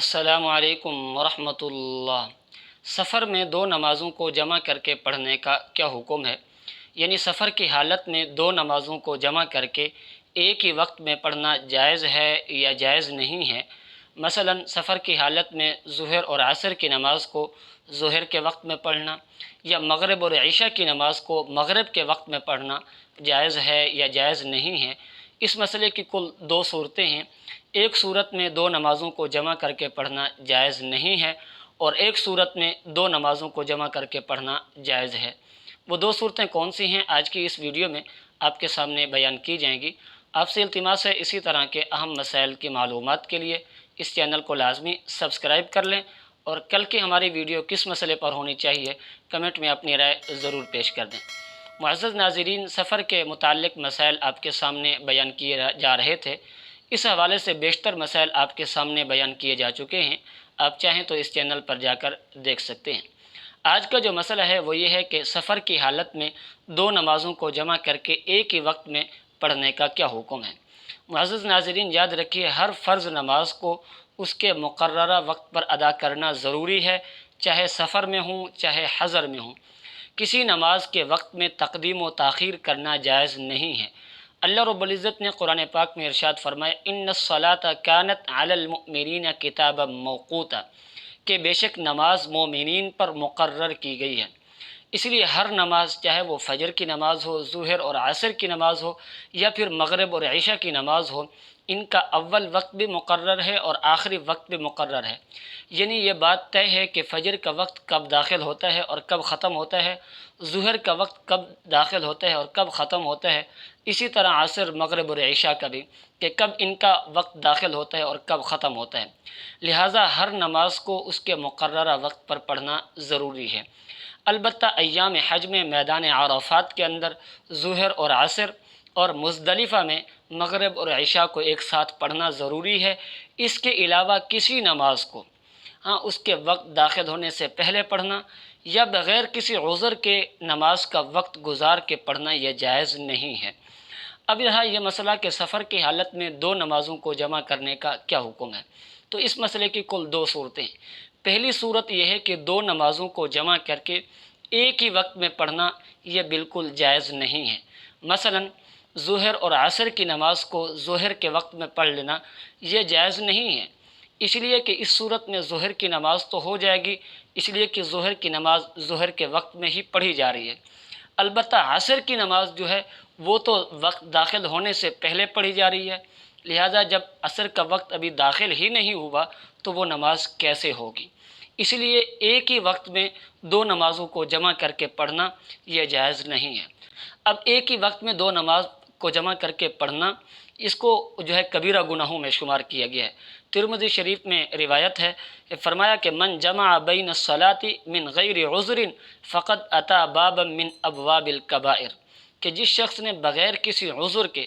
السلام علیکم ورحمۃ اللہ۔ سفر میں دو نمازوں کو جمع کر کے پڑھنے کا کیا حکم ہے؟ یعنی سفر کی حالت میں دو نمازوں کو جمع کر کے ایک ہی وقت میں پڑھنا جائز ہے یا جائز نہیں ہے؟ مثلا سفر کی حالت میں ظہر اور عصر کی نماز کو ظہر کے وقت میں پڑھنا یا مغرب اور عشاء کی نماز کو مغرب کے وقت میں پڑھنا جائز ہے یا جائز نہیں ہے؟ اس مسئلے کی کل دو صورتیں ہیں۔ ایک صورت میں دو نمازوں کو جمع کر کے پڑھنا جائز نہیں ہے اور ایک صورت میں دو نمازوں کو جمع کر کے پڑھنا جائز ہے۔ وہ دو صورتیں کون سی ہیں آج کی اس ویڈیو میں آپ کے سامنے بیان کی جائیں گی۔ آپ سے التماس ہے اسی طرح کے اہم مسائل کی معلومات کے لیے اس چینل کو لازمی سبسکرائب کر لیں اور کل کی ہماری ویڈیو کس مسئلے پر ہونی چاہیے کمنٹ میں اپنی رائے ضرور پیش کر دیں۔ معزز ناظرین، سفر کے متعلق مسائل آپ کے سامنے بیان کیے جا رہے تھے۔ اس حوالے سے بیشتر مسائل آپ کے سامنے بیان کیے جا چکے ہیں، آپ چاہیں تو اس چینل پر جا کر دیکھ سکتے ہیں۔ آج کا جو مسئلہ ہے وہ یہ ہے کہ سفر کی حالت میں دو نمازوں کو جمع کر کے ایک ہی وقت میں پڑھنے کا کیا حکم ہے۔ معزز ناظرین، یاد رکھیے ہر فرض نماز کو اس کے مقررہ وقت پر ادا کرنا ضروری ہے، چاہے سفر میں ہوں چاہے حضر میں ہوں۔ کسی نماز کے وقت میں تقدیم و تاخیر کرنا جائز نہیں ہے۔ اللہ رب العزت نے قرآن پاک میں ارشاد فرمایا ان الصلاۃ کانت علی المؤمنین کتابا موقوتا، کہ بے شک نماز مومنین پر مقرر کی گئی ہے۔ اس لیے ہر نماز، چاہے وہ فجر کی نماز ہو، ظہر اور عصر کی نماز ہو یا پھر مغرب اور عشاء کی نماز ہو، ان کا اول وقت بھی مقرر ہے اور آخری وقت بھی مقرر ہے۔ یعنی یہ بات طے ہے کہ فجر کا وقت کب داخل ہوتا ہے اور کب ختم ہوتا ہے، ظہر کا وقت کب داخل ہوتا ہے اور کب ختم ہوتا ہے، اسی طرح عصر، مغرب اور عشاء کا بھی کہ کب ان کا وقت داخل ہوتا ہے اور کب ختم ہوتا ہے۔ لہٰذا ہر نماز کو اس کے مقررہ وقت پر پڑھنا ضروری ہے۔ البتہ ایام حج میں میدان عرفات کے اندر ظہر اور عصر اور مزدلفہ میں مغرب اور عشاء کو ایک ساتھ پڑھنا ضروری ہے۔ اس کے علاوہ کسی نماز کو اس کے وقت داخل ہونے سے پہلے پڑھنا یا بغیر کسی عذر کے نماز کا وقت گزار کے پڑھنا یہ جائز نہیں ہے۔ اب رہا یہ مسئلہ کہ سفر کی حالت میں دو نمازوں کو جمع کرنے کا کیا حکم ہے، تو اس مسئلے کی کل دو صورتیں ہیں۔ پہلی صورت یہ ہے کہ دو نمازوں کو جمع کر کے ایک ہی وقت میں پڑھنا یہ بالکل جائز نہیں ہے۔ مثلا ظہر اور عصر کی نماز کو ظہر کے وقت میں پڑھ لینا یہ جائز نہیں ہے، اس لیے کہ اس صورت میں ظہر کی نماز تو ہو جائے گی، اس لیے کہ ظہر کی نماز ظہر کے وقت میں ہی پڑھی جا رہی ہے۔ البتہ عصر کی نماز جو ہے وہ تو وقت داخل ہونے سے پہلے پڑھی جا رہی ہے، لہٰذا جب عصر کا وقت ابھی داخل ہی نہیں ہوا تو وہ نماز کیسے ہوگی؟ اس لیے ایک ہی وقت میں دو نمازوں کو جمع کر کے پڑھنا یہ جائز نہیں ہے۔ اب ایک ہی وقت میں دو نماز کو جمع کر کے پڑھنا اس کو جو ہے کبیرہ گناہوں میں شمار کیا گیا ہے۔ ترمذی شریف میں روایت ہے، فرمایا کہ من جمع بین الصلاۃ من غیر عذر فقد اتی بابا من ابواب الکبائر، کہ جس شخص نے بغیر کسی عذر کے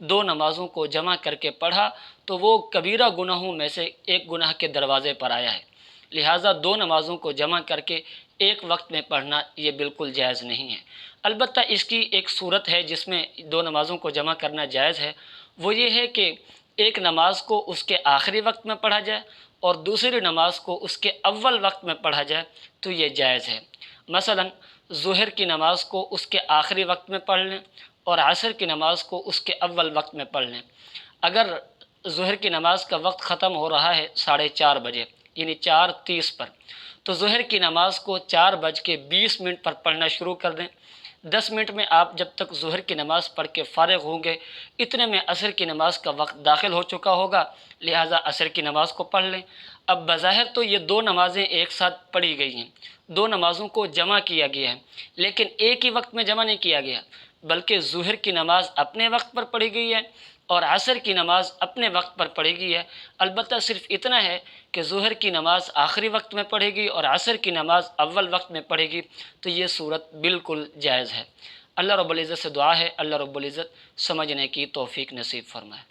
دو نمازوں کو جمع کر کے پڑھا تو وہ کبیرہ گناہوں میں سے ایک گناہ کے دروازے پر آیا ہے۔ لہٰذا دو نمازوں کو جمع کر کے ایک وقت میں پڑھنا یہ بالکل جائز نہیں ہے۔ البتہ اس کی ایک صورت ہے جس میں دو نمازوں کو جمع کرنا جائز ہے، وہ یہ ہے کہ ایک نماز کو اس کے آخری وقت میں پڑھا جائے اور دوسری نماز کو اس کے اول وقت میں پڑھا جائے تو یہ جائز ہے۔ مثلا ظہر کی نماز کو اس کے آخری وقت میں پڑھ لیں اور عصر کی نماز کو اس کے اول وقت میں پڑھ لیں۔ اگر ظہر کی نماز کا وقت ختم ہو رہا ہے 4:30 بجے یعنی 4:30 پر، تو ظہر کی نماز کو 4:20 پر پڑھنا شروع کر دیں۔ 10 منٹ میں آپ جب تک ظہر کی نماز پڑھ کے فارغ ہوں گے اتنے میں عصر کی نماز کا وقت داخل ہو چکا ہوگا، لہٰذا عصر کی نماز کو پڑھ لیں۔ اب بظاہر تو یہ دو نمازیں ایک ساتھ پڑھی گئی ہیں، دو نمازوں کو جمع کیا گیا ہے، لیکن ایک ہی وقت میں جمع نہیں کیا گیا، بلکہ ظہر کی نماز اپنے وقت پر پڑھی گئی ہے اور عصر کی نماز اپنے وقت پر پڑھی گئی ہے۔ البتہ صرف اتنا ہے کہ ظہر کی نماز آخری وقت میں پڑھے گی اور عصر کی نماز اول وقت میں پڑھے گی، تو یہ صورت بالکل جائز ہے۔ اللہ رب العزت سے دعا ہے اللہ رب العزت سمجھنے کی توفیق نصیب فرمائے۔